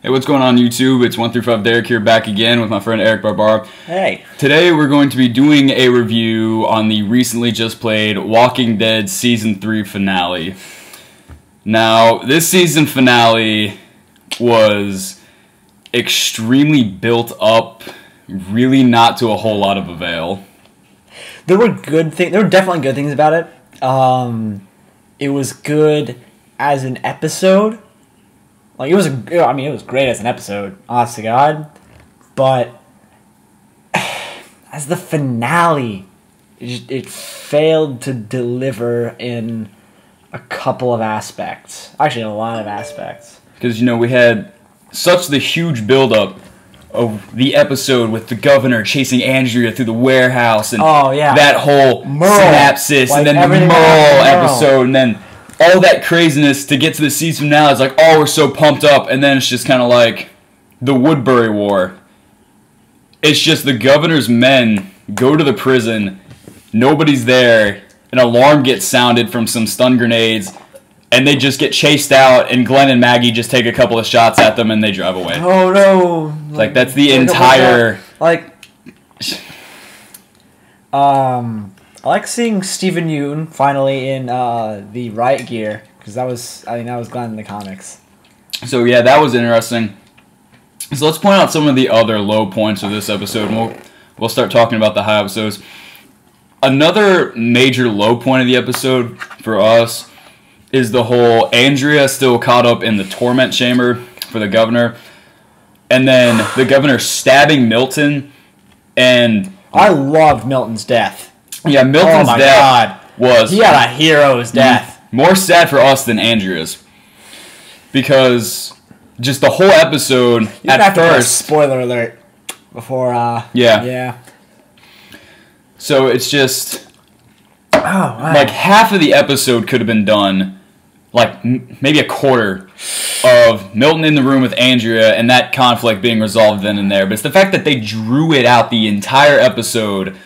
Hey, what's going on YouTube? It's 1 through 5 Derek here, back again with my friend Eric Barbara. Hey. Today we're going to be doing a review on the recently just played Walking Dead Season 3 finale. Now, this season finale was extremely built up, really not to a whole lot of avail. There were definitely good things about it. It was good as an episode. Like, it was great as an episode, honest to God. But as the finale, it failed to deliver in a couple of aspects. Actually, a lot of aspects. Because, you know, we had such the huge buildup of the episode with the governor chasing Andrea through the warehouse and that whole synopsis, and then the Merle episode, and then all that craziness to get to the season now. It's like, oh, we're so pumped up, and then it's just kind of like the Woodbury War. It's just the governor's men go to the prison, nobody's there, an alarm gets sounded from some stun grenades, and they just get chased out, and Glenn and Maggie just take a couple of shots at them, and they drive away. Oh, no. Like, that's the entire... I like seeing Stephen Yeun finally in the riot gear, because that was Glenn in the comics. So yeah, that was interesting. So let's point out some of the other low points of this episode, and we'll start talking about the high episodes. Another major low point of the episode for us is the whole Andrea still caught up in the torment chamber for the governor, and then the governor stabbing Milton, and... I loved Milton's death. Yeah, Milton's death was... He had a hero's death. More sad for us than Andrea's. Because just the whole episode, at first... Spoiler alert. Before, Yeah. So it's just... Oh, wow. Like, half of the episode could have been done, like, maybe a quarter of Milton in the room with Andrea and that conflict being resolved then and there. But it's the fact that they drew it out the entire episode...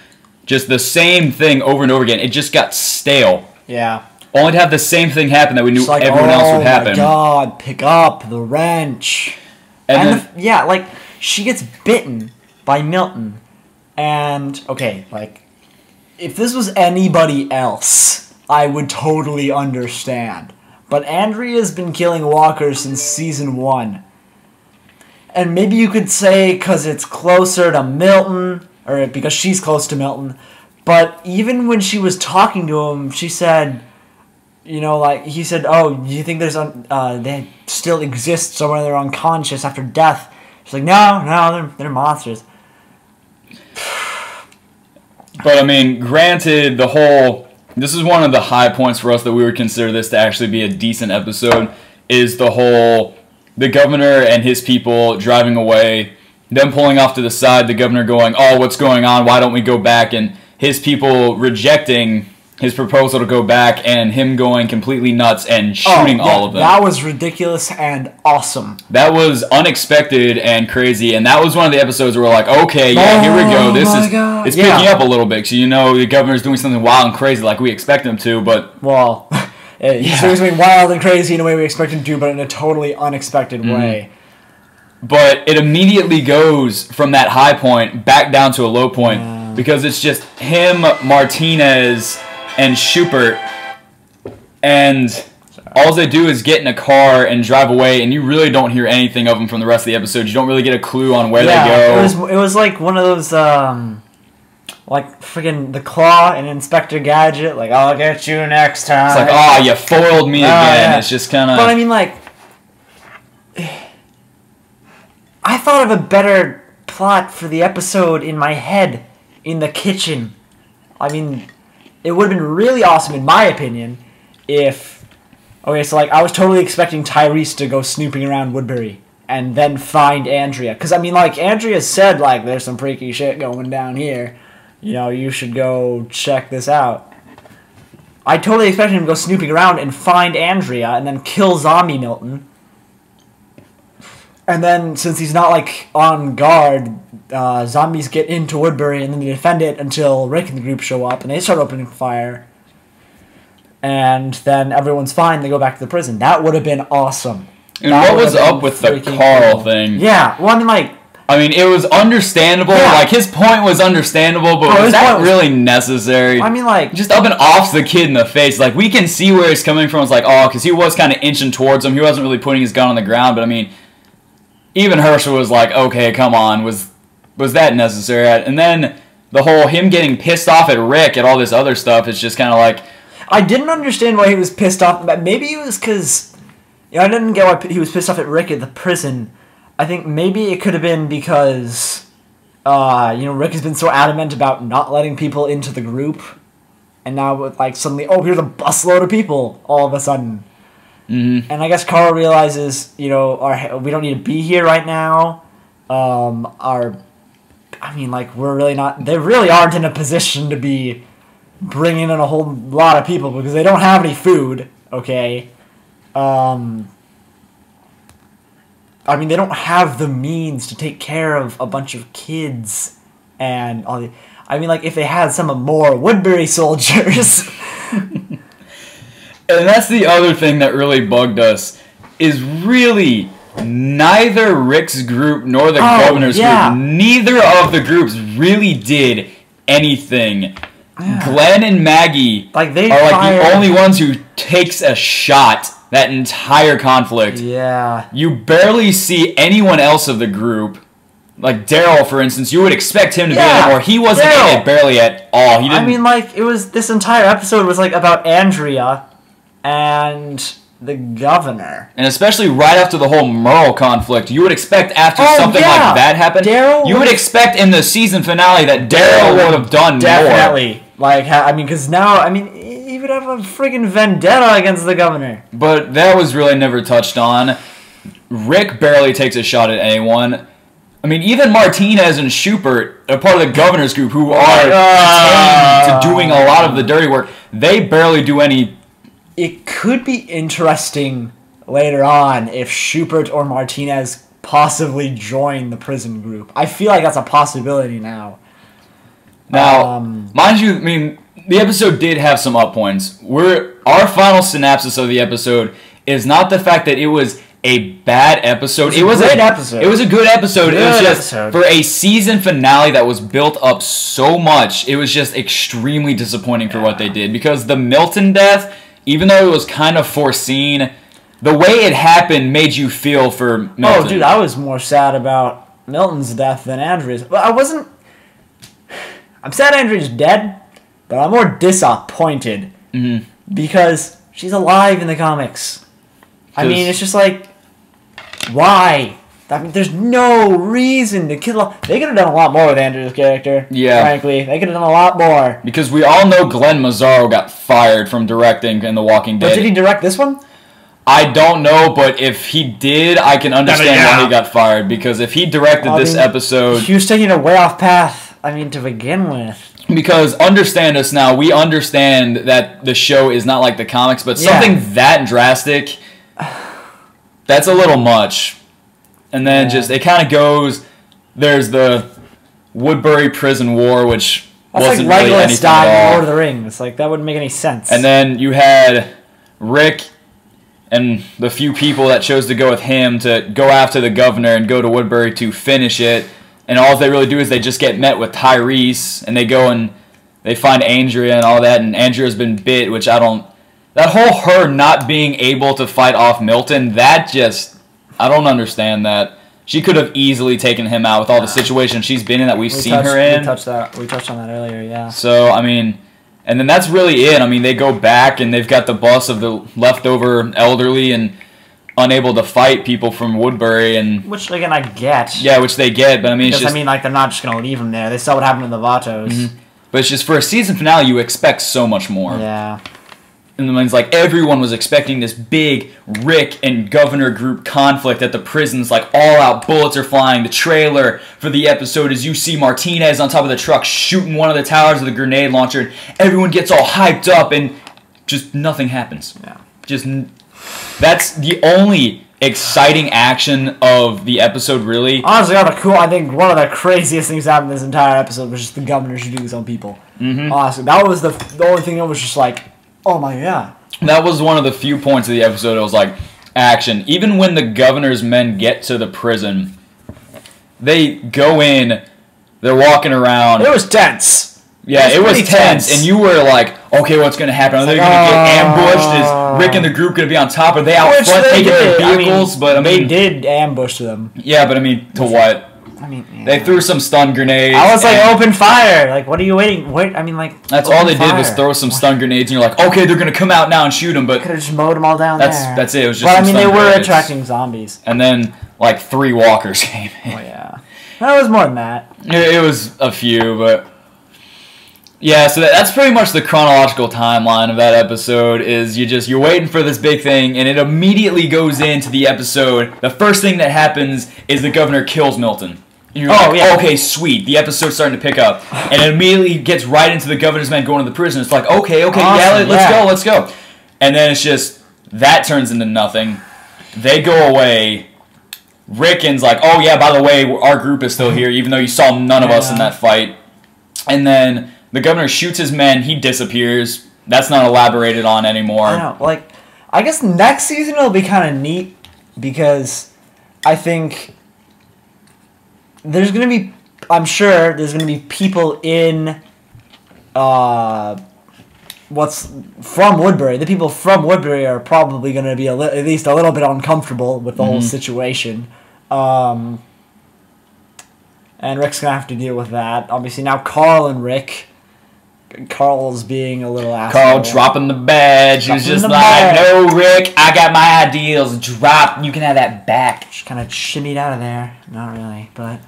Just the same thing over and over again. It just got stale. Yeah. Only to have the same thing happen that we knew everyone else would happen. Oh my God, pick up the wrench. And then, she gets bitten by Milton. And, okay, if this was anybody else, I would totally understand. But Andrea's been killing walkers since season 1. And maybe you could say because it's closer to Milton... or because she's close to Milton, but even when she was talking to him, she said, he said, oh, you think they still exist somewhere, they're unconscious after death? She's like, no, they're monsters. But, I mean, granted, this is one of the high points for us that we would consider this to actually be a decent episode, is the governor and his people driving away, them pulling off to the side, the governor going, oh, what's going on? Why don't we go back? And his people rejecting his proposal to go back, and him going completely nuts and shooting all of them. That was ridiculous and awesome. That was unexpected and crazy, and that was one of the episodes where we're like, okay, yeah, here we go. It's picking up a little bit. So, the governor's doing something wild and crazy like we expect him to, but... Well, he's doing something wild and crazy in a way we expect him to, but in a totally unexpected way. But it immediately goes from that high point back down to a low point because it's just him, Martinez, and Schubert, and all they do is get in a car and drive away, and you really don't hear anything of them from the rest of the episode. You don't really get a clue on where they go. It was like one of those, like freaking The Claw and Inspector Gadget, like, I'll get you next time. It's like, oh, you foiled me again. Yeah. It's just kind of... But I mean, I thought of a better plot for the episode in my head, in the kitchen. I mean, it would have been really awesome, in my opinion, if... Okay, so, I was totally expecting Tyrese to go snooping around Woodbury and then find Andrea. Because, I mean, Andrea said, there's some freaky shit going down here. You should go check this out. I totally expected him to go snooping around and find Andrea and then kill zombie Milton. And then, since he's not, on guard, zombies get into Woodbury, and then they defend it until Rick and the group show up, and they start opening fire. And then everyone's fine, they go back to the prison. That would have been awesome. And what was up with the Carl thing? Yeah, well, I mean, it was understandable. Yeah. Like, his point was understandable, but was that really necessary? I mean, like... Just up and off the kid in the face. Like, we can see where he's coming from. It's like, oh, because he was kind of inching towards him. He wasn't really putting his gun on the ground. But, I mean, even Herschel was like, okay, come on. Was that necessary? And then the whole him getting pissed off at Rick and all this other stuff is just kind of like... I didn't understand why he was pissed off. Maybe it was because... I didn't get why he was pissed off at Rick at the prison. I think maybe it could have been because, Rick has been so adamant about not letting people into the group. And now with, suddenly, here's a busload of people all of a1sudden. Mm-hmm. And I guess Carl realizes, we don't need to be here right now. We're really not, they really aren't in a position to be bringing in a whole lot of people because they don't have any food, okay? They don't have the means to take care of a bunch of kids and all the... if they had some more Woodbury soldiers. And that's the other thing that really bugged us, is really neither Rick's group nor the governor's group, neither of the groups really did anything. Yeah. Glenn and Maggie are the only ones who takes a shot that entire conflict. Yeah. You barely see anyone else of the group. Like Daryl, for instance, you would expect him to be in it more. He wasn't in it barely at all. He didn't... it was... This entire episode was, about Andrea and the governor. And especially right after the whole Merle conflict, you would expect after something like that happened, you would expect in the season finale that Daryl would have done more. Definitely. Because now, he would have a friggin' vendetta against the governor. But that was really never touched on. Rick barely takes a shot at anyone. Even Martinez and Schubert are part of the governor's group who are to doing a lot of the dirty work. They barely do any... It could be interesting later on if Schubert or Martinez possibly join the prison group. I feel like that's a possibility now. Now, mind you, the episode did have some up points. Our final synopsis of the episode is not the fact that it was a bad episode. It was a great episode. It was a good episode. It was just for a season finale that was built up so much. It was just extremely disappointing for what they did, because the Milton death, even though it was kind of foreseen, the way it happened made you feel for Milton. Oh, dude, I was more sad about Milton's death than Andrea's. But I wasn't... I'm sad Andrea's dead, but I'm more disappointed. Mm-hmm. Because she's alive in the comics. It's just why? There's no reason to kill her. They could have done a lot more with Andrea's character. Yeah. Frankly, they could have done a lot more. Because we all know Glenn Mazzaro got fired from directing in The Walking Dead. But did he direct this one? I don't know, but if he did, I can understand why he got fired. Because if he directed this episode... He was taking a way off path, to begin with. Because, understand us now, we understand that the show is not like the comics, but something that drastic, that's a little much. And then it kind of goes, there's the Woodbury prison war, which wasn't really anything at all. Lord of the Rings. That wouldn't make any sense. And then you had Rick and the few people that chose to go with him to go after the governor and go to Woodbury to finish it. And all they really do is they just get met with Tyrese, and they go and they find Andrea and all that, and Andrea's been bit, which I don't... That whole her not being able to fight off Milton, I don't understand that. She could have easily taken him out with all the situations she's been in that we've seen her in. We touched on that earlier, yeah. So, and then that's really it. They go back, and they've got the bus of the leftover elderly and unable to fight people from Woodbury, and which again I get. Yeah, which they get, but because they're not just gonna leave him there. They saw what happened to the Vatos. Mm-hmm. But it's just for a season finale, you expect so much more. Yeah. And then everyone was expecting this big Rick and Governor group conflict at the prisons, all out bullets are flying. The trailer for the episode is you see Martinez on top of the truck shooting one of the towers with a grenade launcher, and everyone gets all hyped up, and just nothing happens. Yeah. That's the only exciting action of the episode, really. Honestly, I think one of the craziest things that happened in this entire episode was just the governor shooting his own people. Mm-hmm. Honestly, that was the only thing that was just oh my god. That was one of the few points of the episode I was like, action. Even when the governor's men get to the prison, they go in, they're walking around. It was tense. Yeah, it was tense, and you were like, okay, what's going to happen? Are they going to get ambushed? Is Rick and the group going to be on top? Are they out front taking their vehicles? They did ambush them. Yeah, but to what? They threw some stun grenades. I was like, open fire. Like, what are you waiting? That's all they did was throw some stun grenades, and you're like, okay, they're going to come out now and shoot them, but... Could have just mowed them all down That's it. It was just they were attracting zombies. And then, 3 walkers came in. Oh, yeah. That was more than that. It was a few, but... Yeah, so that's pretty much the chronological timeline of that episode, is you're waiting for this big thing, and it immediately goes into the episode. The first thing that happens is the governor kills Milton. And you're okay, sweet. The episode's starting to pick up. And it immediately gets right into the governor's men going to the prison. It's like, okay, awesome, let's go. And then it's just, that turns into nothing. They go away. Rickon's like, oh yeah, by the way, our group is still here, even though you saw none of us in that fight. And then... the governor shoots his men, he disappears. That's not elaborated on anymore. I know, I guess next season it'll be kind of neat, because I think I'm sure there's going to be people in, from Woodbury. The people from Woodbury are probably going to be at least a little bit uncomfortable with the whole situation. And Rick's going to have to deal with that. Obviously now Carl and Rick... Carl's being a little asshole. Carl dropping the badge. He was just like, no, Rick, I got my ideals. Drop. You can have that back. Just kind of shimmied out of there. Not really, but...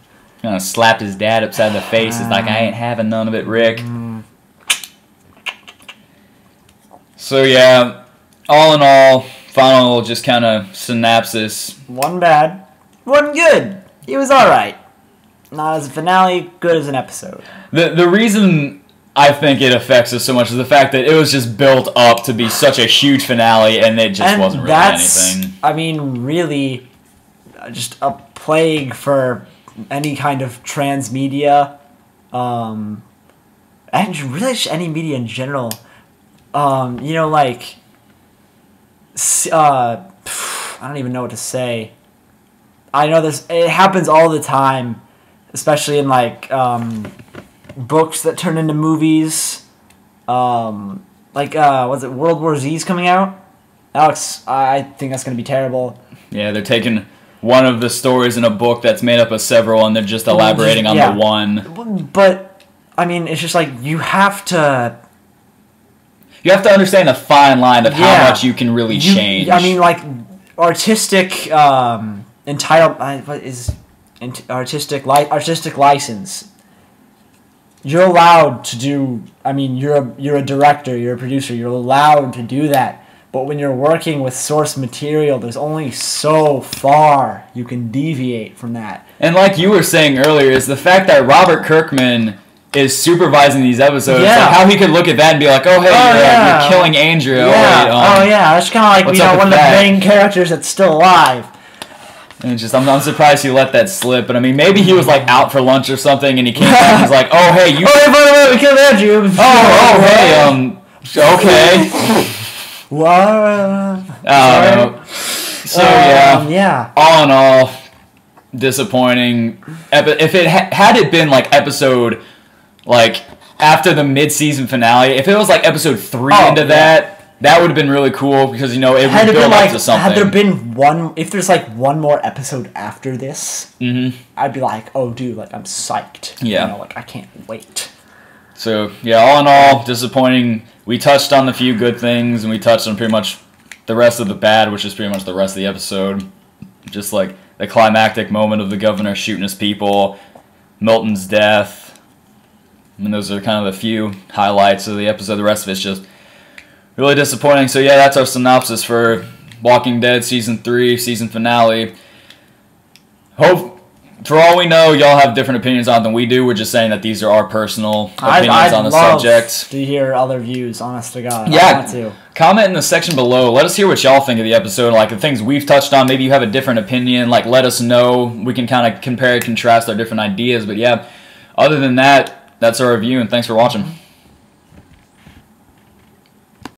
slapped his dad upside the face. It's like, I ain't having none of it, Rick. So, yeah, all in all, final just kind of synopsis. One bad, one good. He was alright. Not as a finale, good as an episode. The reason... I think it affects us so much is the fact that it was just built up to be such a huge finale, and it just wasn't really anything. Really, just a plague for any kind of transmedia, and really just any media in general. I don't even know what to say. I know it happens all the time, especially in books that turn into movies. Was it World War Z's coming out? Alex, I think that's going to be terrible. Yeah, they're taking one of the stories in a book that's made up of several, and they're just elaborating on the one. But, it's just you have to... You have to understand the fine line of how much you can really change. Artistic, artistic license. You're allowed to do... you're a director, you're a producer, you're allowed to do that. But when you're working with source material, there's only so far you can deviate from that. And like you were saying earlier, is the fact that Robert Kirkman is supervising these episodes. Yeah. How he could look at that and be like, oh, hey, you're killing Andrea. Yeah. It's kind of like one of the main characters that's still alive. And I'm surprised he let that slip. But maybe he was out for lunch or something, and he came back and was like, "Oh hey, you." Oh hey, by the way, we killed Andrew. Okay. What? So all in all, disappointing. If it had it been episode after the mid-season finale, if it was episode 3 into that. That would have been really cool because, it would build up to something. Had there been if there's one more episode after this, I'd be like, oh, dude, I'm psyched. Yeah. I can't wait. So, yeah, all in all, disappointing. We touched on the few good things, and we touched on pretty much the rest of the bad, which is pretty much the rest of the episode. Just the climactic moment of the governor shooting his people, Milton's death. Those are kind of the few highlights of the episode. The rest of it's just... really disappointing. So yeah, that's our synopsis for Walking Dead Season 3, season finale. For all we know, y'all have different opinions on it than we do. We're just saying that these are our personal opinions on the subject. To hear other views, honest to God. Yeah, I want to. Comment in the section below. Let us hear what y'all think of the episode, the things we've touched on. Maybe you have a different opinion. Let us know. We can kind of compare and contrast our different ideas. But yeah, other than that, that's our review, and thanks for watching.